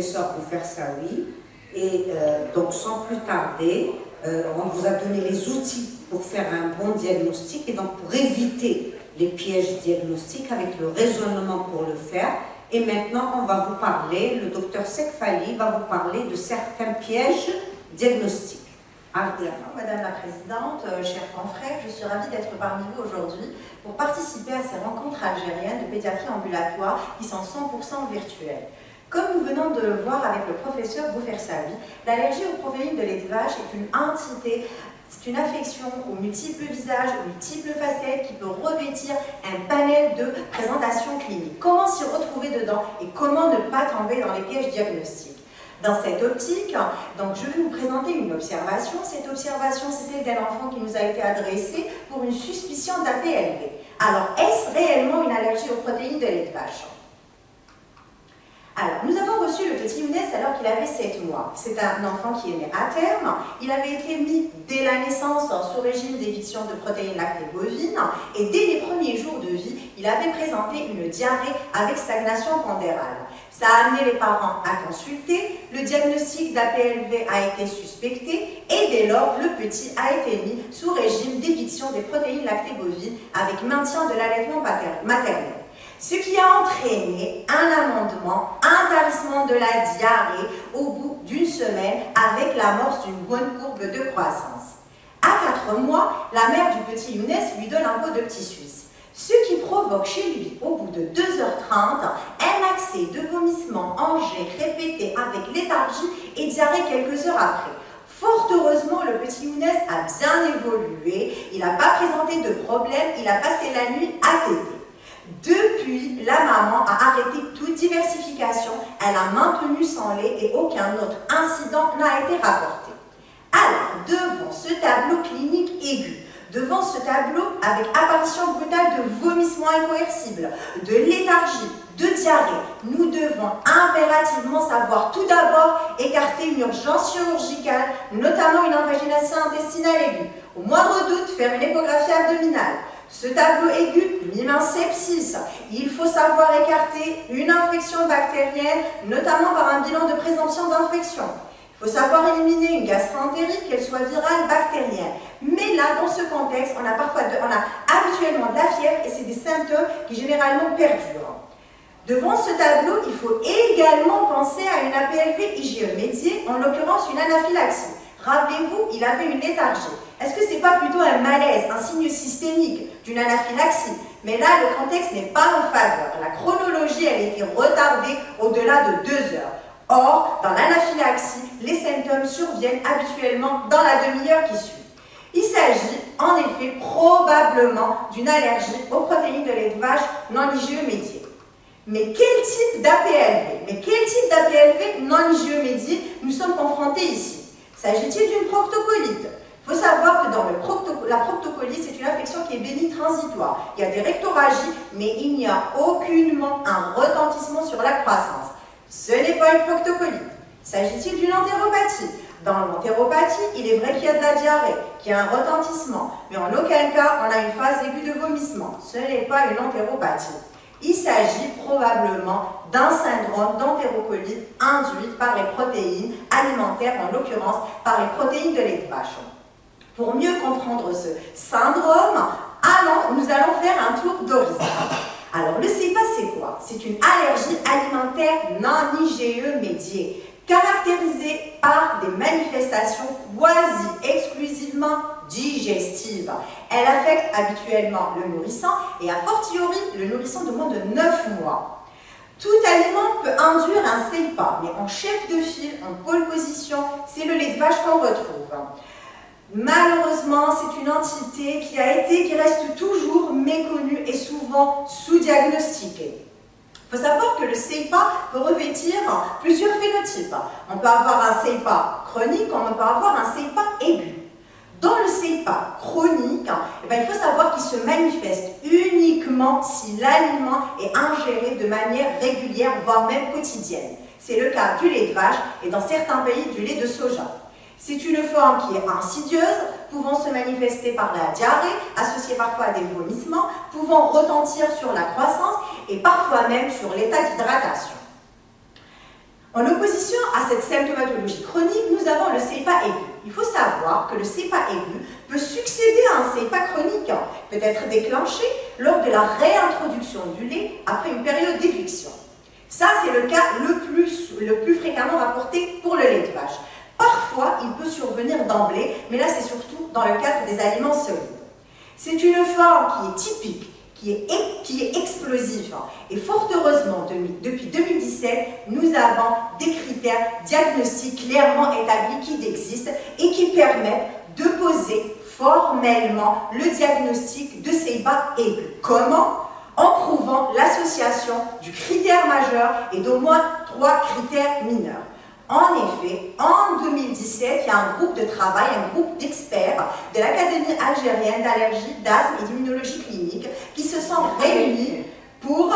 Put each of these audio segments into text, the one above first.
professeur Boufersaoui. Et donc, sans plus tarder, on vous a donné les outils pour faire un bon diagnostic et donc pour éviter les pièges diagnostiques avec le raisonnement pour le faire. Et maintenant, on va vous parler, le docteur Sekfali va vous parler de certains pièges diagnostiques. Madame la Présidente, chers confrères, je suis ravie d'être parmi vous aujourd'hui pour participer à ces rencontres algériennes de pédiatrie ambulatoire qui sont 100% virtuelles. Comme nous venons de le voir avec le professeur Boufersaoui, l'allergie aux protéines de lait de vache est une entité, c'est une affection aux multiples visages, aux multiples facettes qui peut revêtir un panel de présentation clinique. Comment s'y retrouver dedans et comment ne pas tomber dans les pièges diagnostiques? Dans cette optique, donc je vais vous présenter une observation. Cette observation, c'est celle d'un enfant qui nous a été adressée pour une suspicion d'APLV. Alors, est-ce réellement une allergie aux protéines de lait de vache? Alors, nous avons reçu le petit Younes alors qu'il avait 7 mois. C'est un enfant qui est né à terme. Il avait été mis dès la naissance sous régime d'éviction de protéines lactées bovines et dès les premiers jours de vie, il avait présenté une diarrhée avec stagnation pondérale. Ça a amené les parents à consulter, le diagnostic d'APLV a été suspecté et dès lors, le petit a été mis sous régime d'éviction des protéines lactées bovines avec maintien de l'allaitement maternel. Ce qui a entraîné un amendement, un tarissement de la diarrhée au bout d'une semaine avec l'amorce d'une bonne courbe de croissance. À 4 mois, la mère du petit Younes lui donne un pot de petit suisse, ce qui provoque chez lui, au bout de 2h30, un accès de vomissement enjeu répété avec léthargie et diarrhée quelques heures après. Fort heureusement, le petit Younes a bien évolué, il n'a pas présenté de problème, il a passé la nuit à téter. Depuis, la maman a arrêté toute diversification, elle a maintenu son lait et aucun autre incident n'a été rapporté. Alors, devant ce tableau clinique aigu, devant ce tableau avec apparition brutale de vomissements incoercibles, de léthargie, de diarrhée, nous devons impérativement savoir tout d'abord écarter une urgence chirurgicale, notamment une invagination intestinale aiguë. Au moindre doute, faire une échographie abdominale. Ce tableau aigu mime un sepsis. Il faut savoir écarter une infection bactérienne, notamment par un bilan de présomption d'infection. Il faut savoir éliminer une gastroentérite, qu'elle soit virale, bactérienne. Mais là, dans ce contexte, on a habituellement de la fièvre et c'est des symptômes qui généralement perdurent. Devant ce tableau, il faut également penser à une APLV IgE médiée, en l'occurrence une anaphylaxie. Rappelez-vous, il avait une léthargie. Est-ce que ce n'est pas plutôt un malaise, un signe systémique d'une anaphylaxie? Mais là, le contexte n'est pas en faveur. La chronologie, elle a été retardée au-delà de 2 heures. Or, dans l'anaphylaxie, les symptômes surviennent habituellement dans la demi-heure qui suit. Il s'agit en effet probablement d'une allergie aux protéines de lait de vache non IgE médiée. Mais quel type d'APLV non IgE médié nous sommes confrontés ici? S'agit-il d'une proctocolite? Il faut savoir que dans la proctocolite, c'est une affection qui est bénigne transitoire. Il y a des rectorragies, mais il n'y a aucunement un retentissement sur la croissance. Ce n'est pas une proctocolite. S'agit-il d'une entéropathie? Dans l'entéropathie, il est vrai qu'il y a de la diarrhée, qu'il y a un retentissement, mais en aucun cas on a une phase aiguë de vomissement. Ce n'est pas une entéropathie. Il s'agit probablement d'un syndrome d'entérocolite induite par les protéines alimentaires, en l'occurrence par les protéines de lait de vache. Pour mieux comprendre ce syndrome, nous allons faire un tour d'horizon. Alors, le CEPA, c'est quoi? C'est une allergie alimentaire non IgE médiée, caractérisée par des manifestations quasi exclusivement digestives. Elle affecte habituellement le nourrisson et a fortiori le nourrisson de moins de 9 mois. Tout aliment peut induire un CEPA, mais en chef de file, en pole position, c'est le lait de vache qu'on retrouve. Malheureusement, c'est une entité qui reste toujours méconnue et souvent sous-diagnostiquée. Il faut savoir que le CEPA peut revêtir plusieurs phénotypes. On peut avoir un CEPA chronique, on peut avoir un CEPA aigu. Dans le CEPA chronique, il faut savoir qu'il se manifeste uniquement si l'aliment est ingéré de manière régulière, voire même quotidienne. C'est le cas du lait de vache et dans certains pays du lait de soja. C'est une forme qui est insidieuse, pouvant se manifester par la diarrhée, associée parfois à des vomissements, pouvant retentir sur la croissance et parfois même sur l'état d'hydratation. En opposition à cette symptomatologie chronique, nous avons le CEPA aigu. Il faut savoir que le CEPA aigu peut succéder à un CEPA chronique, peut être déclenché lors de la réintroduction du lait après une période d'éviction. Ça, c'est le cas le plus fréquemment rapporté pour le lait de vache. Parfois, il peut survenir d'emblée, mais là, c'est surtout dans le cadre des aliments solides. C'est une forme qui est typique, qui est explosive. Et fort heureusement, depuis 2017, nous avons des critères diagnostiques clairement établis qui existent et qui permettent de poser formellement le diagnostic de CEPA aigu. Comment? En prouvant l'association du critère majeur et d'au moins 3 critères mineurs. En effet, en 2017, il y a un groupe de travail, un groupe d'experts de l'Académie algérienne d'allergie, d'asthme et d'immunologie clinique qui se sont réunis pour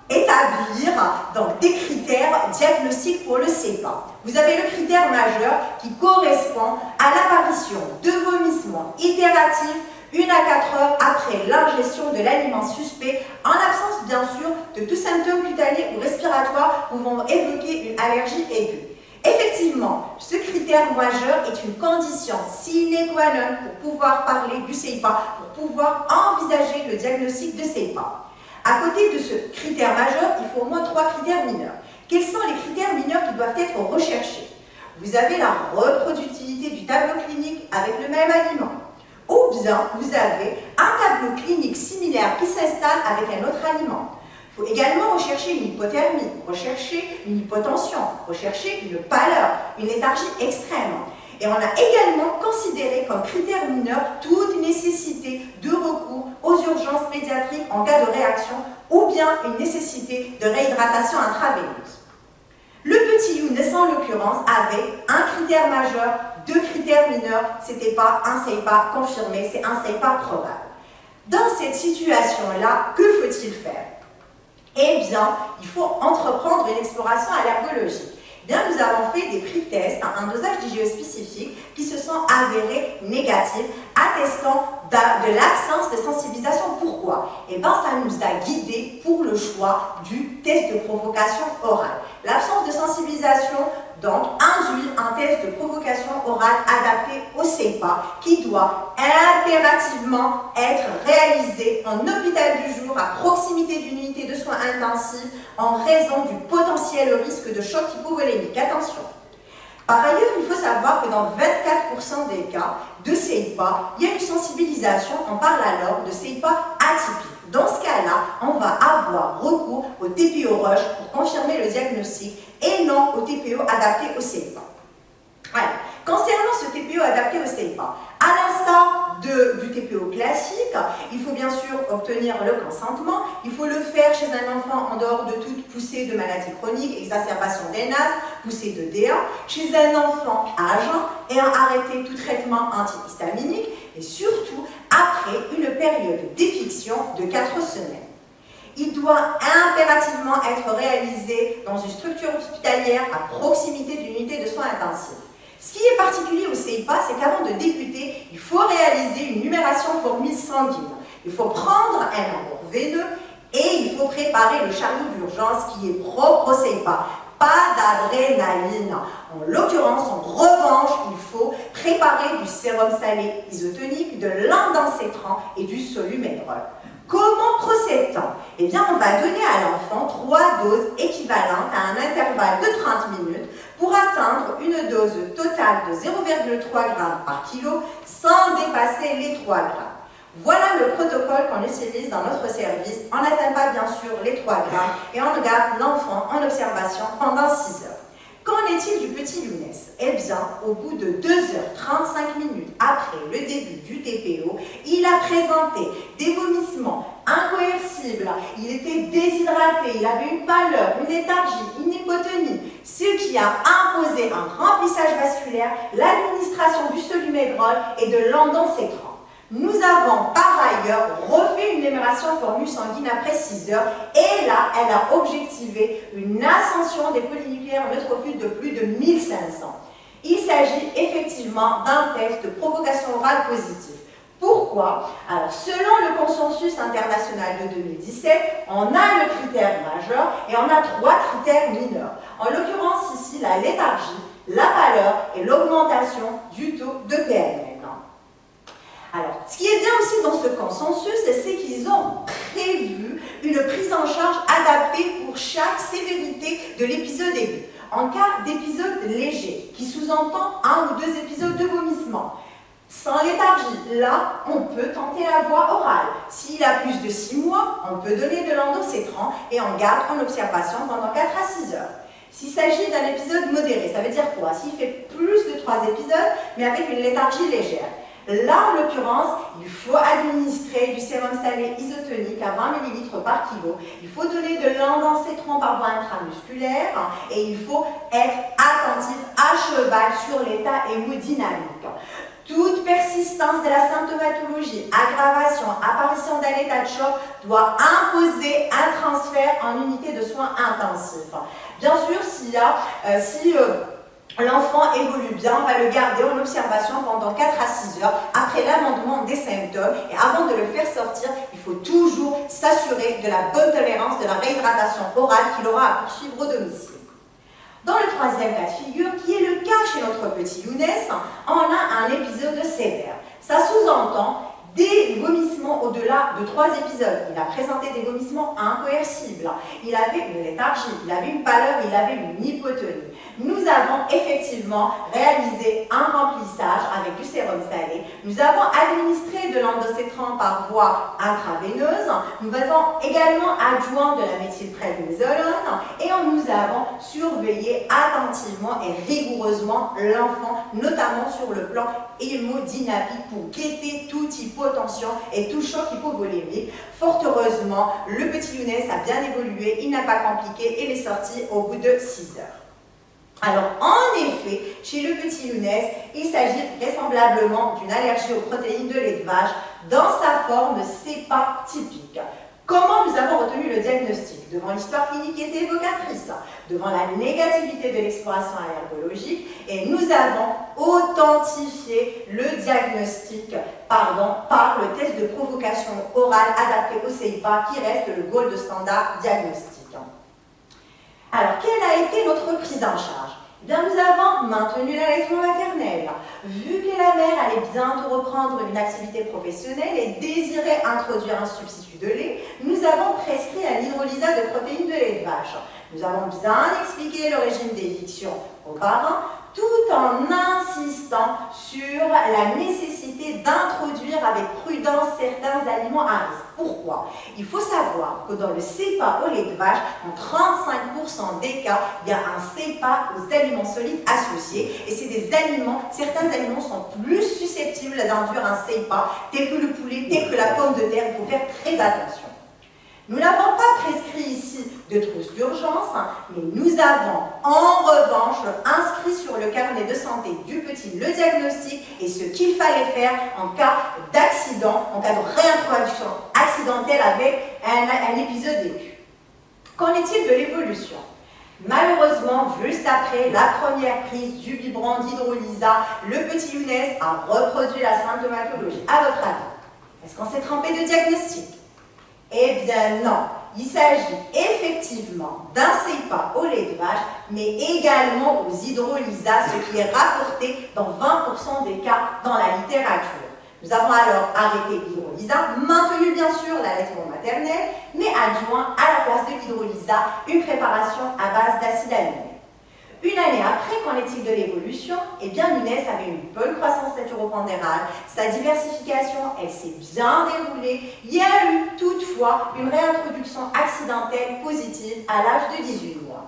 établir donc, des critères diagnostiques pour le CEPA. Vous avez le critère majeur qui correspond à l'apparition de vomissements itératifs 1 à 4 heures après l'ingestion de l'aliment suspect, en absence bien sûr de tout symptôme cutané ou respiratoire pouvant évoquer une allergie aiguë. Effectivement, ce critère majeur est une condition sine qua non pour pouvoir parler du CEPA, pour pouvoir envisager le diagnostic de CEPA. À côté de ce critère majeur, il faut au moins 3 critères mineurs. Quels sont les critères mineurs qui doivent être recherchés? Vous avez la reproductivité du tableau clinique avec le même aliment. Ou bien, vous avez un tableau clinique similaire qui s'installe avec un autre aliment. Il faut également rechercher une hypothermie, rechercher une hypotension, rechercher une pâleur, une léthargie extrême. Et on a également considéré comme critère mineur toute nécessité de recours aux urgences pédiatriques en cas de réaction ou bien une nécessité de réhydratation intraveineuse. Le petit Younes, en l'occurrence, avait un critère majeur, 2 critères mineurs, ce n'était pas un CEPA confirmé, c'est un CEPA probable. Dans cette situation-là, que faut-il faire? Eh bien, il faut entreprendre une exploration allergologique. Bien, nous avons fait des pré-tests, un dosage d'IgE spécifique qui se sont avérés négatifs, attestant de l'absence de sensibilisation. Pourquoi? Eh bien, ça nous a guidés pour le choix du test de provocation orale. L'absence de sensibilisation, donc, induit un test de provocation orale adapté au CEPA qui doit impérativement être réalisé en hôpital du jour à proximité d'une unité de soins intensifs en raison du potentiel risque de choc hypovolémique. Attention! Par ailleurs, il faut savoir que dans 24% des cas de CEPA, il y a une sensibilisation, on parle alors de CEPA atypique. Dans ce cas-là, on va avoir recours au TPO rush pour confirmer le diagnostic et non au TPO adapté au CEPA. Voilà. Concernant ce TPO adapté au CEPA, à l'instar du TPO classique, il faut bien sûr obtenir le consentement, il faut le faire chez un enfant en dehors de toute poussée de maladie chronique, exacerbation des nasses, poussée de D1, chez un enfant âgé ayant arrêté tout traitement antihistaminique et surtout après une période d'éviction de 4 semaines. Il doit impérativement être réalisé dans une structure hospitalière à proximité d'une unité de soins intensifs. Ce qui est particulier au CEPA, c'est qu'avant de débuter, il faut réaliser une numération formule sanguine. Il faut prendre un apport veineux et il faut préparer le chariot d'urgence qui est propre au CEPA. Pas d'adrénaline. En l'occurrence, en revanche, il faut préparer du sérum salé isotonique, de l'indensitran et du solumédrol. Comment procède-t-on? Eh bien, on va donner à l'enfant 3 doses équivalentes à un intervalle de 30 minutes pour atteindre une dose totale de 0,3 g par kilo sans dépasser les 3 g. Voilà le protocole qu'on utilise dans notre service. On n'atteint pas bien sûr les 3 g et on garde l'enfant en observation pendant 6 heures. Qu'en est-il du petit Younes? Eh bien, au bout de 2h35 minutes après le début du TPO, il a présenté des vomissements incoercibles, il était déshydraté, il avait une pâleur, une léthargie, une hypotonie, ce qui a imposé un remplissage vasculaire, l'administration du solumédrol et de l'indensitran. Nous avons par ailleurs refait une émération formule sanguine après 6 heures et là, elle a objectivé une ascension des polynucléaires neutrophiles de plus de 1500. Il s'agit effectivement d'un test de provocation orale positif. Pourquoi? Alors, selon le consensus international de 2017, on a le critère majeur et on a 3 critères mineurs. En l'occurrence, ici, la léthargie, la pâleur et l'augmentation du taux de PNL. Alors, ce qui est bien aussi dans ce consensus, c'est qu'ils ont prévu une prise en charge adaptée pour chaque sévérité de l'épisode aigu. En cas d'épisode léger, qui sous-entend 1 ou 2 épisodes de vomissement, sans léthargie, là, on peut tenter la voie orale. S'il a plus de 6 mois, on peut donner de l'endocétran et on garde en observation pendant 4 à 6 heures. S'il s'agit d'un épisode modéré, ça veut dire quoi? S'il fait plus de 3 épisodes, mais avec une léthargie légère. Là, en l'occurrence, il faut administrer du sérum salé isotonique à 20 ml par kilo. Il faut donner de l'endocétron par voie intramusculaire et il faut être attentif à cheval sur l'état hémodynamique. Toute persistance de la symptomatologie, aggravation, apparition d'un état de choc doit imposer un transfert en unité de soins intensifs. Bien sûr, si l'enfant évolue bien, on va le garder en observation pendant 4 à 6 heures après l'amendement des symptômes. Et avant de le faire sortir, il faut toujours s'assurer de la bonne tolérance de la réhydratation orale qu'il aura à poursuivre au domicile. Dans le 3e cas de figure, qui est le cas chez notre petit Younes, on a un épisode sévère. Ça sous-entend des vomissements au-delà de 3 épisodes. Il a présenté des vomissements incoercibles. Il avait une léthargie, il avait une pâleur, il avait une hypotonie. Nous avons effectivement réalisé un remplissage avec du sérum salé. Nous avons administré de l'endocétran par voie intraveineuse. Nous avons également adjoint de la méthylprednisolone et nous avons surveillé attentivement et rigoureusement l'enfant, notamment sur le plan hémodynamique pour guetter toute hypotension et tout choc hypovolémique. Fort heureusement, le petit Younes a bien évolué, il n'a pas compliqué et il est sorti au bout de 6 heures. Alors, en effet, chez le petit Younes, il s'agit vraisemblablement d'une allergie aux protéines de lait de vache dans sa forme CEPA typique. Comment nous avons retenu le diagnostic? Devant l'histoire clinique qui était évocatrice, devant la négativité de l'exploration allergologique, et nous avons authentifié le diagnostic par le test de provocation orale adapté au CEPA qui reste le gold standard diagnostic. Alors, quelle a été notre prise en charge? Eh bien, nous avons maintenu l'allaitement maternel. Vu que la mère allait bientôt reprendre une activité professionnelle et désirait introduire un substitut de lait, nous avons prescrit un hydrolysat de protéines de lait de vache. Nous avons bien expliqué le régime d'éviction aux parents, tout en insistant sur la nécessité d'introduire avec prudence certains aliments à risque. Pourquoi? Il faut savoir que dans le CEPA au lait de vache, en 35% des cas, il y a un CEPA aux aliments solides associés. Et c'est des aliments, certains aliments sont plus susceptibles d'induire un CEPA, tel que le poulet, tel que la pomme de terre. Il faut faire très attention. Nous n'avons pas prescrit ici de trousse d'urgence, mais nous avons en revanche inscrit sur le carnet de santé du petit le diagnostic et ce qu'il fallait faire en cas d'accident, en cas de réintroduction accidentelle avec un épisode aigu. Qu'en est-il de l'évolution? Malheureusement, juste après la première prise du biberon d'hydrolysa, le petit Younes a reproduit la symptomatologie. À votre avis, est-ce qu'on s'est trompé de diagnostic? Eh bien non, il s'agit effectivement d'un CEPA au lait de vache, mais également aux hydrolysats, ce qui est rapporté dans 20% des cas dans la littérature. Nous avons alors arrêté l'hydrolysa, maintenu bien sûr l'allaitement maternel, mais adjoint à la place de l'hydrolysa une préparation à base d'acide aminé. Une année après, qu'en est-il de l'évolution? Eh bien, Younes avait une bonne croissance naturopondérale, sa diversification, elle s'est bien déroulée. Il y a eu toutefois une réintroduction accidentelle positive à l'âge de 18 mois.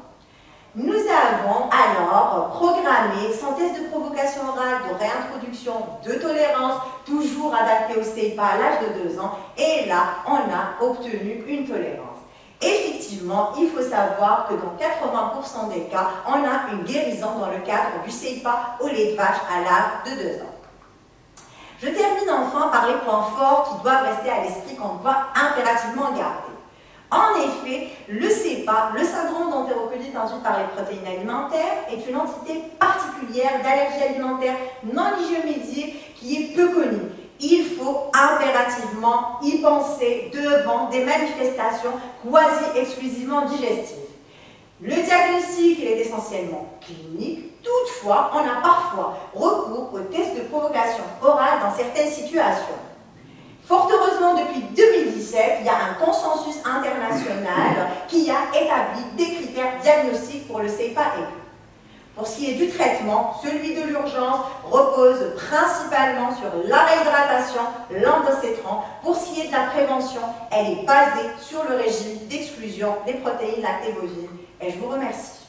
Nous avons alors programmé son test de provocation orale de réintroduction de tolérance, toujours adapté au CEPA à l'âge de 2 ans, et là, on a obtenu une tolérance. Effectivement, il faut savoir que dans 80% des cas, on a une guérison dans le cadre du CEPA au lait de vache à l'âge de 2 ans. Je termine enfin par les points forts qui doivent rester à l'esprit qu'on doit impérativement garder. En effet, le CEPA, le syndrome d'entérocolite induit par les protéines alimentaires, est une entité particulière d'allergie alimentaire non hygiémédiée qui est peu connue. il faut impérativement y penser devant des manifestations quasi exclusivement digestives. Le diagnostic, il est essentiellement clinique, toutefois, on a parfois recours aux tests de provocation orale dans certaines situations. Fort heureusement, depuis 2017, il y a un consensus international qui a établi des critères diagnostiques pour le CEPA-EPI. Pour ce qui est du traitement, celui de l'urgence repose principalement sur la réhydratation, l'endocétran. Pour ce qui est de la prévention, elle est basée sur le régime d'exclusion des protéines lactées bovines. Et je vous remercie.